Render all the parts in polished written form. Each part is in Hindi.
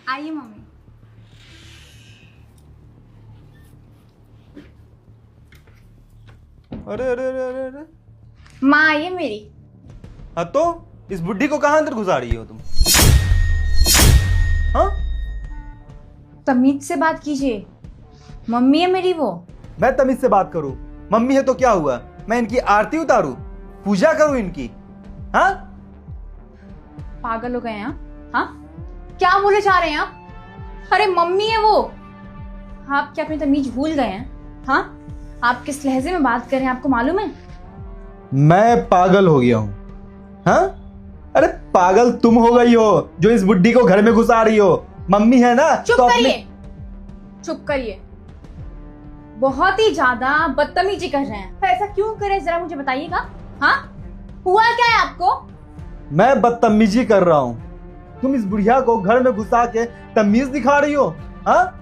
आइए मम्मी। अरे अरे अरे अरे अरे। माँ आइए मेरी। हाँ तो इस बुड्ढी को कहाँ अंदर घुसा रही हो तुम? हाँ, तमीज से बात कीजिए, मम्मी है मेरी वो। मैं तमीज से बात करूं? मम्मी है तो क्या हुआ? मैं इनकी आरती उतारूं, पूजा करूं इनकी? हाँ, पागल हो गए हैं आप? हाँ, क्या बोले जा रहे हैं आप? अरे मम्मी है वो। आप क्या अपनी तमीज भूल गए हैं? हाँ, आप किस लहजे में बात कर रहे हैं आपको मालूम है? मैं पागल हो गया हूं। हाँ, अरे पागल तुम हो गई हो जो इस बुड्ढी को घर में घुसा रही हो। मम्मी है ना चुप तो करिए, चुप करिए। बहुत ही ज्यादा बदतमीजी कर रहे हैं। ऐसा क्यों करे जरा मुझे बताइएगा। हाँ, हुआ क्या है आपको? मैं बदतमीजी कर रहा हूं, तुम इस बुढ़िया को घर में घुसा के तमीज दिखा रही हो। हाँ,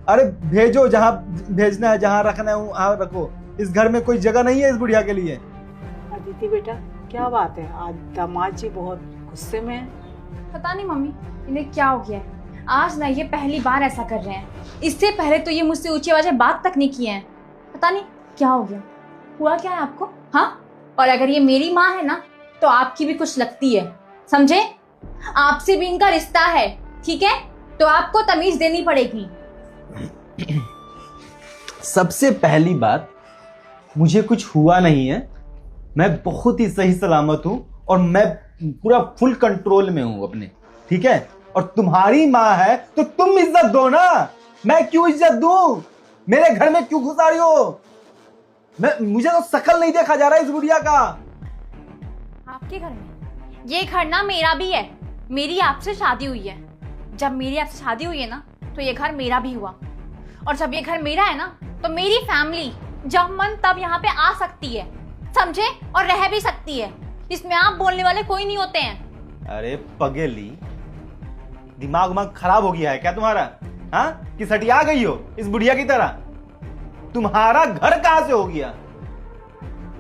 अरे भेजो, जहां भेजना है, जहां रखना है वहां रखो। इस घर में कोई जगह नहीं है इस बुढ़िया के लिए। अदिति बेटा, क्या बात है? आज दामाद जी बहुत गुस्से में हैं। पता नहीं मम्मी, इन्हें क्या हो गया है। आज ना ये पहली बार ऐसा कर रहे हैं। इससे पहले तो ये मुझसे ऊंची आवाज़ में बात तक नहीं किए हैं। पता नहीं क्या हो गया। हुआ क्या है आपको? हाँ, और अगर ये मेरी माँ है ना तो आपकी भी कुछ लगती है, समझे? आपसे भी इनका रिश्ता है, ठीक है? तो आपको तमीज देनी पड़ेगी। सबसे पहली बात, मुझे कुछ हुआ नहीं है। मैं बहुत ही सही सलामत हूं और मैं पूरा फुल कंट्रोल में हूं अपने, ठीक है? और तुम्हारी माँ है तो तुम इज्जत दो ना। मैं क्यों इज्जत दूं? मेरे घर में क्यों घुसा रही हो? मुझे तो शकल नहीं देखा जा रहा है इस बुढ़िया का। आपके घर में? ये घर ना मेरा भी है। मेरी आपसे शादी हुई है। जब मेरी आपसे शादी हुई है ना तो ये घर मेरा भी हुआ। और जब ये घर मेरा है ना तो मेरी फैमिली जब मन तब यहाँ पे आ सकती है, समझे? और रह भी सकती है। इसमें आप बोलने वाले कोई नहीं होते हैं। अरे पगेली, दिमाग उमाग खराब हो गया है क्या तुम्हारा? हाँ, कि सटिया गई हो इस बुढ़िया की तरह? तुम्हारा घर कहां से हो गया?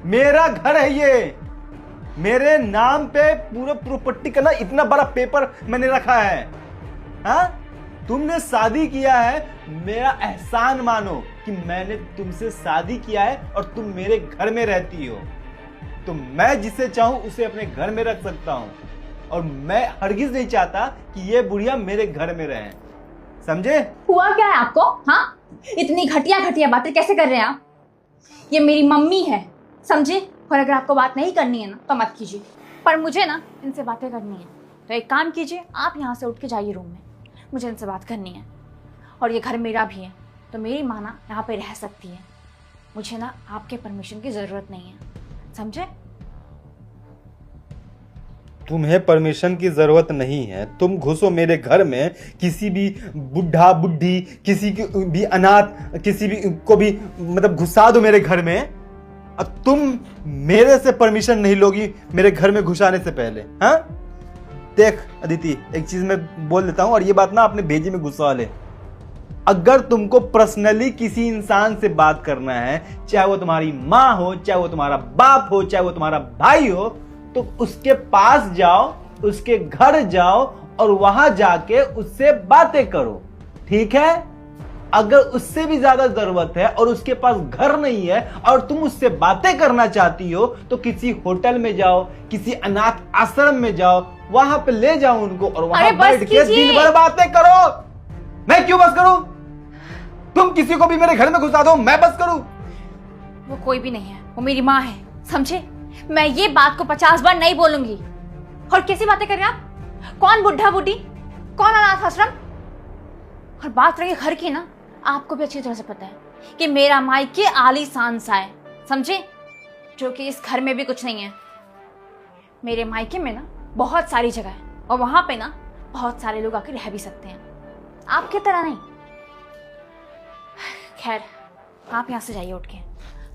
मेरा घर है ये। मेरे नाम पे पूरा प्रॉपर्टी का ना इतना बड़ा पेपर मैंने रखा है। हाँ, तुमने शादी किया है, मेरा एहसान मानो कि मैंने तुमसे शादी किया है और तुम मेरे घर में रहती हो। तो मैं जिसे चाहूं उसे अपने घर में रख सकता हूं और मैं हरगिज नहीं चाहता कि ये बुढ़िया मेरे घर में रहे, समझे? हुआ क्या है आपको? हाँ, इतनी घटिया घटिया बातें कैसे कर रहे हैं आप? ये मेरी मम्मी है, समझे? और अगर आपको बात नहीं करनी है ना तो मत कीजिए, पर मुझे ना इनसे बातें करनी है। तो एक काम कीजिए, आप यहाँ से उठ के जाइए रूम में। मुझे इनसे बात करनी है। और ये घर मेरा भी है तो मेरी माँ ना यहाँ पे रह सकती है। मुझे ना आपके परमिशन की जरूरत नहीं है, समझे? तुम्हें परमिशन की जरूरत नहीं है। तुम घुसो मेरे घर में, किसी भी बुढ़ा बुढ़ी, किसी की भी अनाथ, किसी भी को भी मतलब घुसा दो मेरे घर में। अब तुम मेरे से परमिशन नहीं लोगी मेरे घर में घुसाने से पहले। हाँ, देख अदिति, एक चीज मैं बोल देता हूं और ये बात ना अपने भेजे में घुसा ले। अगर तुमको पर्सनली किसी इंसान से बात करना है, चाहे वो तुम्हारी माँ हो, चाहे वो तुम्हारा बाप हो, चाहे वो तुम्हारा भाई हो, तो उसके पास जाओ, उसके घर जाओ और वहां जाके उससे बातें करो, ठीक है? अगर उससे भी ज्यादा जरूरत है और उसके पास घर नहीं है और तुम उससे बातें करना चाहती हो तो किसी होटल में जाओ, किसी अनाथ आश्रम में जाओ, वहां पे ले जाओ उनको और वहां बैठ के दिन भर बातें करो। मैं क्यों बस करूं? तुम किसी को भी मेरे घर में घुसा दो, मैं बस करूं? वो कोई भी नहीं है, वो मेरी माँ है, समझे? मैं ये बात को 50 बार नहीं बोलूंगी। और कैसी बातें कर रहे हैं आप? कौन बुढ़ा बुढ़ी, कौन अनाथ आश्रम? और बात रही घर की ना, आपको भी अच्छी तरह से पता है कि मेरा मायके आलीशान सा है, समझे? जो कि इस घर में भी कुछ नहीं है। मेरे मायके में ना बहुत सारी जगह है और वहां पे ना बहुत सारे लोग आकर रह भी सकते हैं, आपकी तरह नहीं। खैर, आप यहाँ से जाइए उठ के।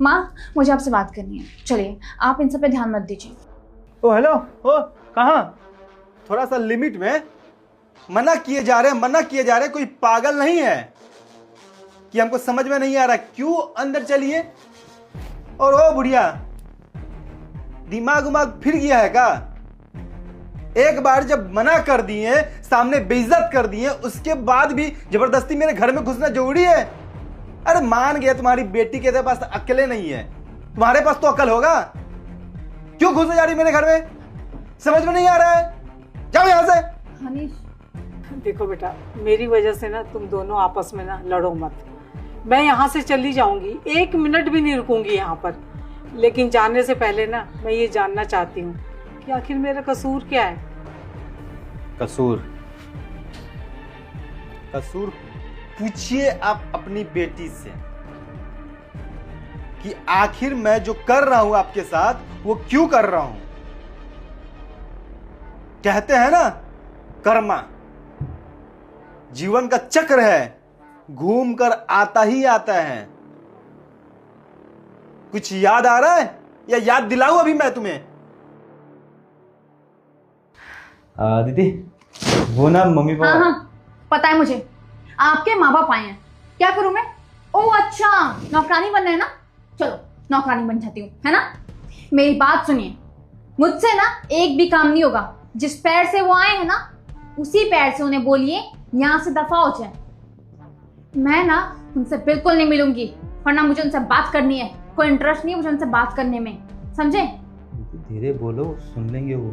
माँ, मुझे आपसे बात करनी है, चलिए। आप इन सब पे ध्यान मत दीजिए। ओ हेलो, ओ कहाँ? थोड़ा सा लिमिट में। मना किए जा रहे हैं, मना किए जा रहे हैं। कोई पागल नहीं है कि हमको समझ में नहीं आ रहा क्यों अंदर चलिए। और ओ बुढ़िया, दिमाग उमाग फिर गया है क्या? एक बार जब मना कर दिए, सामने बेइज्जत कर दिए, उसके बाद भी जबरदस्ती मेरे घर में घुसना जरूरी है? अरे मान गया तुम्हारी बेटी के पास अकेले नहीं है, तुम्हारे पास तो अकल होगा। क्यों घुसे जा रही मेरे घर में? समझ में नहीं आ रहा है। जाओ यहां से। हनीश, देखो बेटा, मेरी वजह से ना तुम दोनों आपस में ना लड़ो मत। मैं यहाँ से चली जाऊंगी, 1 मिनट भी नहीं रुकूंगी यहाँ पर। लेकिन जाने से पहले ना मैं ये जानना चाहती हूँ कि आखिर मेरा कसूर क्या है। कसूर कसूर पूछिए आप अपनी बेटी से कि आखिर मैं जो कर रहा हूं आपके साथ वो क्यों कर रहा हूं। कहते हैं ना, कर्मा जीवन का चक्र है, घूम कर आता ही आता है। कुछ याद आ रहा है या याद दिलाऊं अभी मैं तुम्हें? दीदी वो ना मम्मी पापा। हाँ हाँ पता है मुझे, आपके माँ बाप आए हैं। क्या करूं मैं? ओह अच्छा, नौकरानी बनना है ना, चलो नौकरानी बन जाती हूँ, है ना। मेरी बात सुनिए, मुझसे ना एक भी काम नहीं होगा। जिस पैर से वो आए हैं ना, उसी पैर से उन्हें बोलिए यहां से दफा हो जाए। मैं ना उनसे बिल्कुल नहीं मिलूंगी, वरना मुझे उनसे बात करनी है। कोई इंटरेस्ट नहीं है मुझे उनसे बात करने में, समझे? धीरे बोलो, सुन लेंगे वो।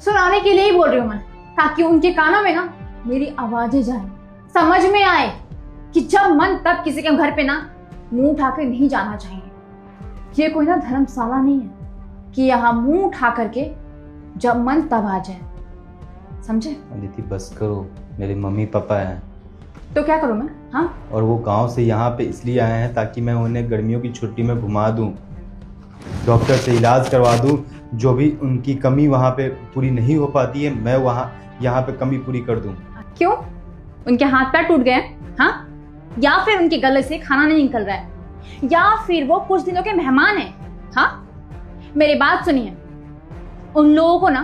सुनाने के लिए ही बोल रही हूँ मैं, ताकि उनके कानों में ना मेरी आवाजें जाए, समझ में आए कि जब मन तब किसी के घर पे ना मुंह उठाकर नहीं जाना चाहिए। ये कोई ना धर्मशाला नहीं है कि यहाँ मुंह उठा करके जब मन तब आ जाए, समझे? अदिति बस करो, मेरे मम्मी पापा हैं। तो क्या करूं मैं? हाँ, और वो गांव से यहाँ पे इसलिए आए हैं ताकि मैं उन्हें गर्मियों की छुट्टी में घुमा दूं, डॉक्टर से इलाज करवा दूं। जो भी उनकी कमी वहाँ पे पूरी नहीं हो पाती है, मैं वहाँ यहाँ पे कमी पूरी कर दूं। क्यों? उनके हाथ पैर टूट गए? हाँ, या फिर उनके गले से खाना नहीं निकल रहा है, या फिर वो कुछ दिनों के मेहमान हैं? हाँ, मेरी बात सुनिए, उन लोगों को ना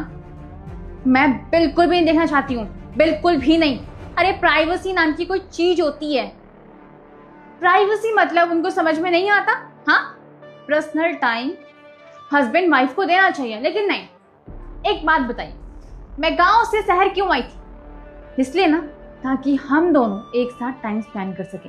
मैं बिल्कुल भी नहीं देखना चाहती हूँ, बिल्कुल भी नहीं। अरे प्राइवेसी नाम की कोई चीज होती है, प्राइवेसी मतलब उनको समझ में नहीं आता। हाँ, पर्सनल टाइम हस्बैंड वाइफ को देना चाहिए, लेकिन नहीं। एक बात बताइए, मैं गांव से शहर क्यों आई थी? इसलिए ना ताकि हम दोनों एक साथ टाइम स्पेंड कर सके।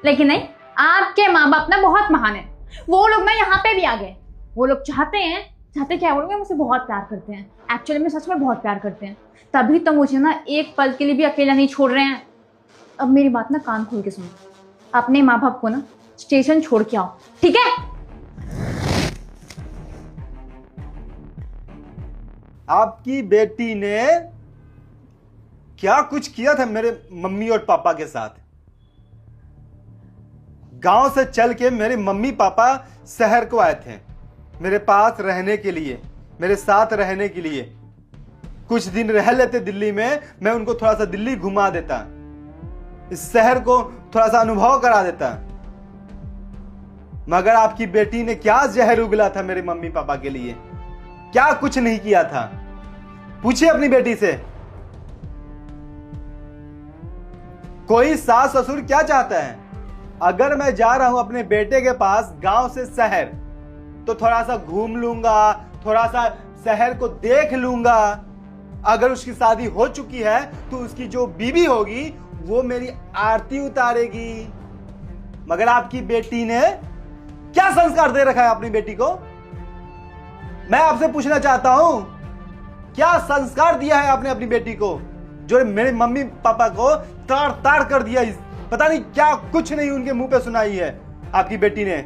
लेकिन नहीं, आपके माँ बाप ना बहुत महान है, वो लोग ना यहाँ पे भी आ गए। वो लोग चाहते क्या बोलोगे, मुझसे बहुत प्यार करते हैं। एक्चुअली में सच में बहुत प्यार करते हैं, तभी तो मुझे ना एक पल के लिए भी अकेला नहीं छोड़ रहे हैं। अब मेरी बात ना कान खोल के सुनो, अपने माँ बाप को ना स्टेशन छोड़ के आओ, ठीक है? आपकी बेटी ने क्या कुछ किया था मेरे मम्मी और पापा के साथ? गांव से चल के मेरे मम्मी पापा शहर को आए थे मेरे पास रहने के लिए, मेरे साथ रहने के लिए। कुछ दिन रह लेते दिल्ली में, मैं उनको थोड़ा सा दिल्ली घुमा देता, इस शहर को थोड़ा सा अनुभव करा देता। मगर आपकी बेटी ने क्या जहर उगला था मेरे मम्मी पापा के लिए, क्या कुछ नहीं किया था। पूछिए अपनी बेटी से। कोई सास ससुर क्या चाहता है? अगर मैं जा रहा हूं अपने बेटे के पास गांव से शहर, तो थोड़ा सा घूम लूंगा, थोड़ा सा शहर को देख लूंगा। अगर उसकी शादी हो चुकी है तो उसकी जो बीवी होगी वो मेरी आरती उतारेगी। मगर आपकी बेटी ने क्या संस्कार दे रखा है अपनी बेटी को? मैं आपसे पूछना चाहता हूं, क्या संस्कार दिया है आपने अपनी बेटी को, जो मेरे मम्मी पापा को ताड़ ताड़ कर दिया? पता नहीं क्या कुछ नहीं उनके मुंह पे सुनाई है आपकी बेटी ने।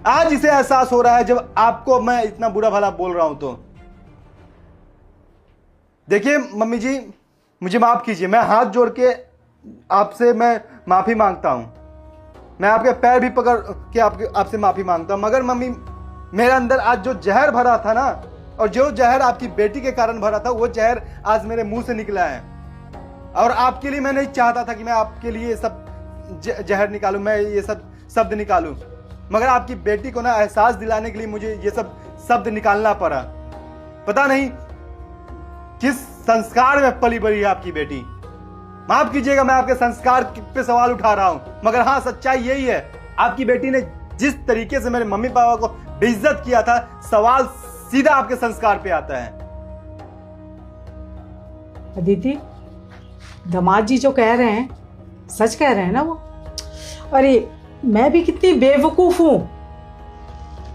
आज इसे एहसास हो रहा है जब आपको मैं इतना बुरा भला बोल रहा हूं। तो देखिए मम्मी जी, मुझे माफ कीजिए, मैं हाथ जोड़ के आपसे मैं माफी मांगता हूं। मैं आपके पैर भी पकड़ के आपसे माफी मांगता हूं। मगर मम्मी, मेरे अंदर आज जो जहर भरा था ना, और जो जहर आपकी बेटी के कारण भरा था, वो जहर आज मेरे मुंह से निकला है। और आपके लिए मैं नहीं चाहता था कि मैं आपके लिए सब जहर निकालूं, मैं ये सब शब्द निकालूं। मगर आपकी बेटी को ना एहसास दिलाने के लिए मुझे ये सब शब्द निकालना पड़ा। पता नहीं किस संस्कार में पली बड़ी है आपकी बेटी। माफ कीजिएगा, मैं आपके संस्कार पे सवाल उठा रहा हूं, मगर हाँ, सच्चाई यही है। आपकी बेटी ने जिस तरीके से मेरे मम्मी पापा को बेइज्जत किया था, सवाल सीधा आपके संस्कार पे आता है। अदिति, दामाद जी जो कह रहे हैं सच कह रहे हैं ना वो? अरे मैं भी कितनी बेवकूफ हूं,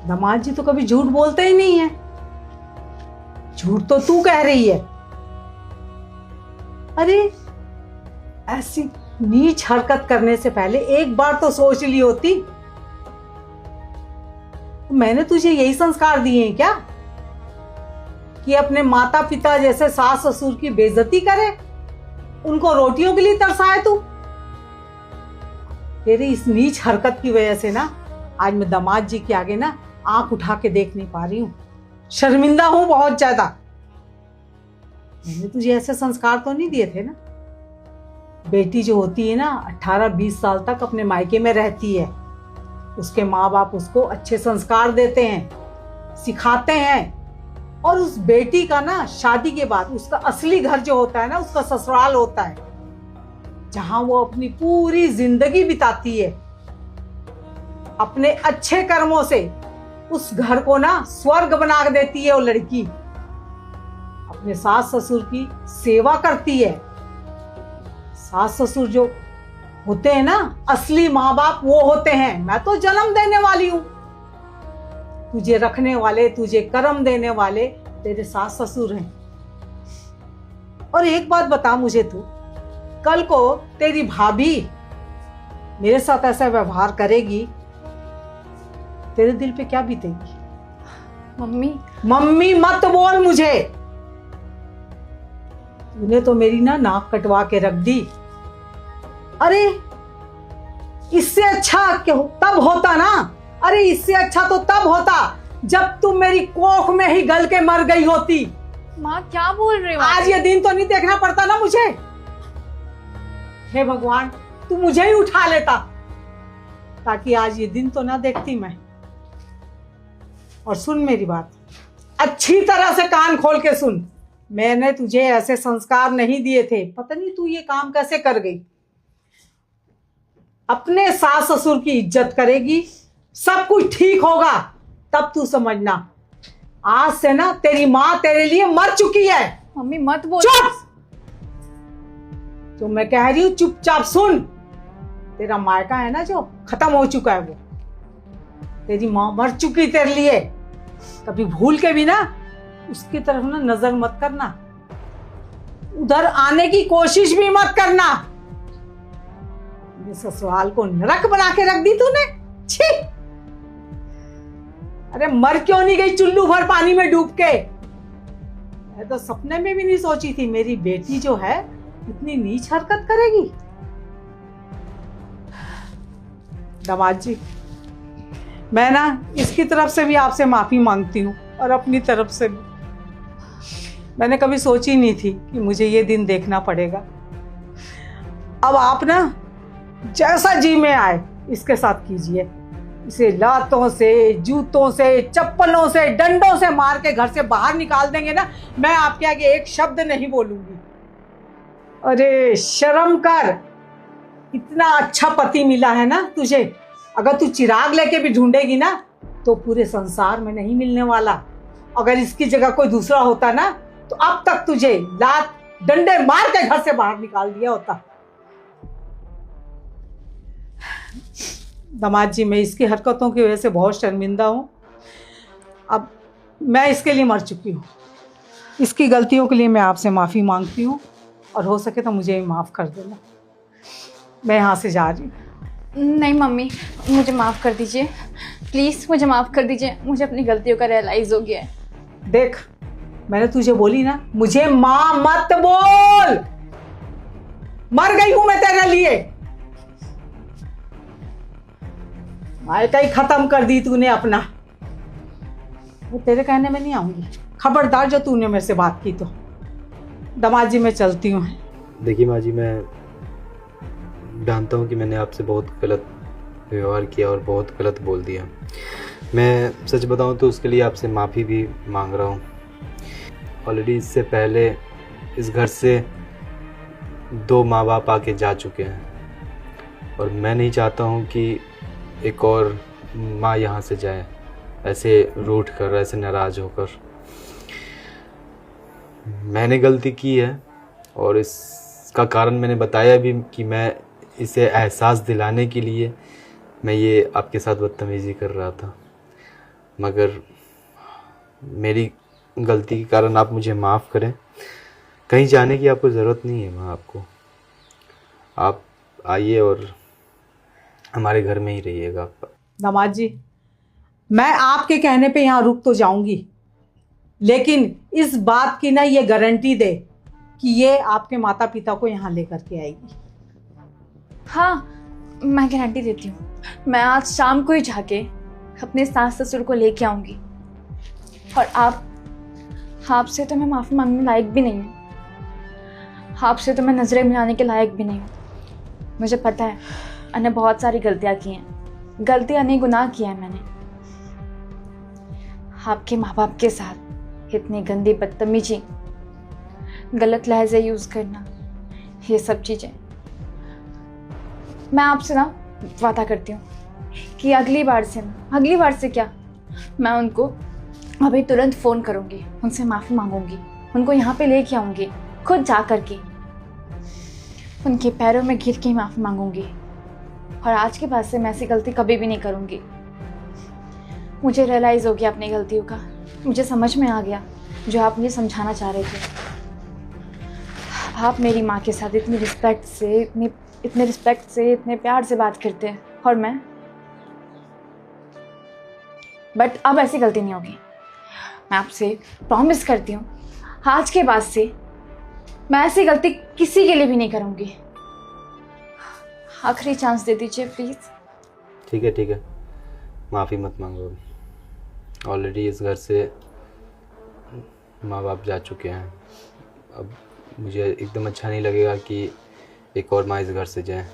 दामाद जी तो कभी झूठ बोलते ही नहीं है। झूठ तो तू कह रही है। अरे ऐसी नीच हरकत करने से पहले एक बार तो सोच ली होती। मैंने तुझे यही संस्कार दिए हैं क्या कि अपने माता पिता जैसे सास ससुर की बेइज्जती करे, उनको रोटियों के लिए तरसाए तू? तेरी इस नीच हरकत की वजह से ना आज मैं दामाद जी के आगे ना आंख उठा के देख नहीं पा रही हूं। शर्मिंदा हूं बहुत ज्यादा। मैंने तुझे ऐसे संस्कार तो नहीं दिए थे ना। बेटी जो होती है ना 18-20 साल तक अपने मायके में रहती है, उसके माँ बाप उसको अच्छे संस्कार देते हैं, सिखाते हैं, और उस बेटी का ना शादी के बाद उसका असली घर जो होता है ना उसका ससुराल होता है, जहां वो अपनी पूरी जिंदगी बिताती है। अपने अच्छे कर्मों से उस घर को ना स्वर्ग बना देती है वो लड़की। अपने सास ससुर की सेवा करती है। सास ससुर जो होते हैं ना असली माँ बाप वो होते हैं। मैं तो जन्म देने वाली हूं, तुझे रखने वाले, तुझे कर्म देने वाले तेरे सास ससुर हैं। और एक बात बता मुझे तू, कल को तेरी भाभी मेरे साथ ऐसा व्यवहार करेगी, तेरे दिल पे क्या बीतेगी? मम्मी, मम्मी मत बोल मुझे। तूने तो मेरी ना नाक कटवा के रख दी। अरे इससे अच्छा क्यों तब होता ना। अरे इससे अच्छा तो तब होता जब तुम मेरी कोख में ही गल के मर गई होती। माँ क्या बोल रहे हो? आज ये दिन तो नहीं देखना पड़ता ना मुझे। हे भगवान, तू मुझे ही उठा लेता ताकि आज ये दिन तो ना देखती मैं। और सुन मेरी बात, अच्छी तरह से कान खोल के सुन। मैंने तुझे ऐसे संस्कार नहीं दिए थे, पता नहीं तू ये काम कैसे कर गई। अपने सास ससुर की इज्जत करेगी, सब कुछ ठीक होगा, तब तू समझना। आज से ना तेरी माँ तेरे लिए मर चुकी है। मम्मी मत बोल। चुप! जो मैं कह रही हूं चुपचाप सुन। तेरा मायका है ना जो खत्म हो चुका है, वो तेरी माँ मर चुकी तेरे लिए। कभी भूल के भी ना उसकी तरफ ना नजर मत करना, उधर आने की कोशिश भी मत करना। ये ससुराल को नरक बना के रख दी तूने। छी! अरे मर क्यों नहीं गई चुल्लू भर पानी में डूब के? मैं तो सपने में भी नहीं सोची थी मेरी बेटी जो है इतनी नीच हरकत करेगी। दामाद जी, मैं ना इसकी तरफ से भी आपसे माफी मांगती हूँ और अपनी तरफ से भी। मैंने कभी सोची नहीं थी कि मुझे ये दिन देखना पड़ेगा। अब आप ना जैसा जी में आए इसके साथ कीजिए। इसे लातों से, जूतों से, चप्पलों से, डंडों से मार के घर से बाहर निकाल देंगे ना, मैं आपके आगे एक शब्द नहीं बोलूंगी। अरे शर्म कर, इतना अच्छा पति मिला है ना तुझे। अगर तू चिराग लेके भी ढूंढेगी ना तो पूरे संसार में नहीं मिलने वाला। अगर इसकी जगह कोई दूसरा होता ना तो अब तक तुझे लात डंडे मार के घर से बाहर निकाल दिया होता। दामाद जी, मैं इसकी हरकतों की वजह से बहुत शर्मिंदा हूँ। अब मैं इसके लिए मर चुकी हूँ। इसकी गलतियों के लिए मैं आपसे माफ़ी मांगती हूँ और हो सके तो मुझे माफ़ कर देना। मैं यहाँ से जा रही हूँ। नहीं मम्मी, मुझे माफ़ कर दीजिए, प्लीज़ मुझे माफ़ कर दीजिए। मुझे अपनी गलतियों का रियलाइज़ हो गया है। देख, मैंने तुझे बोली ना, मुझे माँ मत बोल। मर गई हूं मैं तेरे लिए। मायका ही खत्म कर दी तूने अपना। मैं तेरे कहने में नहीं आऊंगी। खबरदार जो तूने मेरे से बात की तो। दामाद जी, मैं चलती हूँ। देखिए माँ जी, मैं जानता हूँ कि मैंने आपसे बहुत गलत व्यवहार किया और बहुत गलत बोल दिया। मैं सच बताऊँ तो उसके लिए आपसे माफ़ी भी मांग रहा हूँ। ऑलरेडी इससे पहले इस घर से 2 माँ बाप आके जा चुके हैं और मैं नहीं चाहता हूँ कि एक और माँ यहाँ से जाए ऐसे रूठ कर, ऐसे नाराज़ होकर। मैंने गलती की है और इसका कारण मैंने बताया भी कि मैं इसे एहसास दिलाने के लिए मैं ये आपके साथ बदतमीज़ी कर रहा था, मगर मेरी गलती के कारण आप मुझे माफ़ करें। कहीं जाने की आपको ज़रूरत नहीं है माँ, आप आइए और हमारे घर में ही रहिएगा आप। दामाद जी, मैं आपके कहने पे यहाँ रुक तो जाऊंगी, लेकिन इस बात की ना ये गारंटी दे कि ये आपके माता पिता को यहाँ लेकर के आएगी। हाँ, मैं गारंटी देती हूँ। मैं आज शाम को ही जाके अपने सास ससुर को लेके आऊंगी। और आपसे तो मैं माफ़ी मांगने लायक भी नहीं हूँ, आपसे तो मैं नज़रें मिलाने के लायक भी नहीं हूँ। मुझे पता है मैंने बहुत सारी गलतियाँ की हैं, गलतियाँ नहीं गुनाह किया है मैंने। आपके माँ बाप के साथ इतनी गंदी बदतमीजी, गलत लहजे यूज़ करना, ये सब चीज़ें, मैं आपसे ना वादा करती हूँ कि अगली बार से क्या, मैं उनको अभी तुरंत फ़ोन करूँगी, उनसे माफ़ी मांगूंगी, उनको यहाँ पे लेके आऊँगी, खुद जा कर के उनके पैरों में गिर के माफ़ी मांगूंगी। और आज के बाद से मैं ऐसी गलती कभी भी नहीं करूँगी। मुझे रियलाइज़ हो गया अपनी गलतियों का, मुझे समझ में आ गया जो आप मुझे समझाना चाह रहे थे। आप मेरी माँ के साथ इतनी रिस्पेक्ट से इतने प्यार से बात करते हैं, और बट अब ऐसी गलती नहीं होगी। मैं आपसे प्रॉमिस करती हूँ, आज के बाद से मैं ऐसी गलती किसी के लिए भी नहीं करूँगी। आखिरी चांस दे दीजिए प्लीज़। ठीक है, माफ़ी मत मांगो। ऑलरेडी इस घर से माँ बाप जा चुके हैं, अब मुझे एकदम अच्छा नहीं लगेगा कि एक और माँ इस घर से जाए।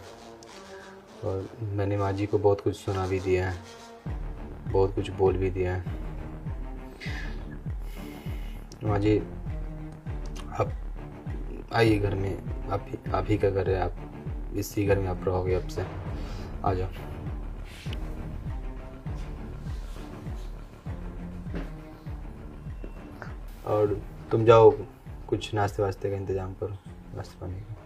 और मैंने माँ जी को बहुत कुछ सुना भी दिया है, बहुत कुछ बोल भी दिया है। माँ जी, आप आइए घर में, आप ही का घर है, आप इसी घर में आप रहोगे अब से। आ जाओ। और तुम जाओ, कुछ नाश्ते वास्ते का इंतज़ाम करो, नाश्ते पानी का।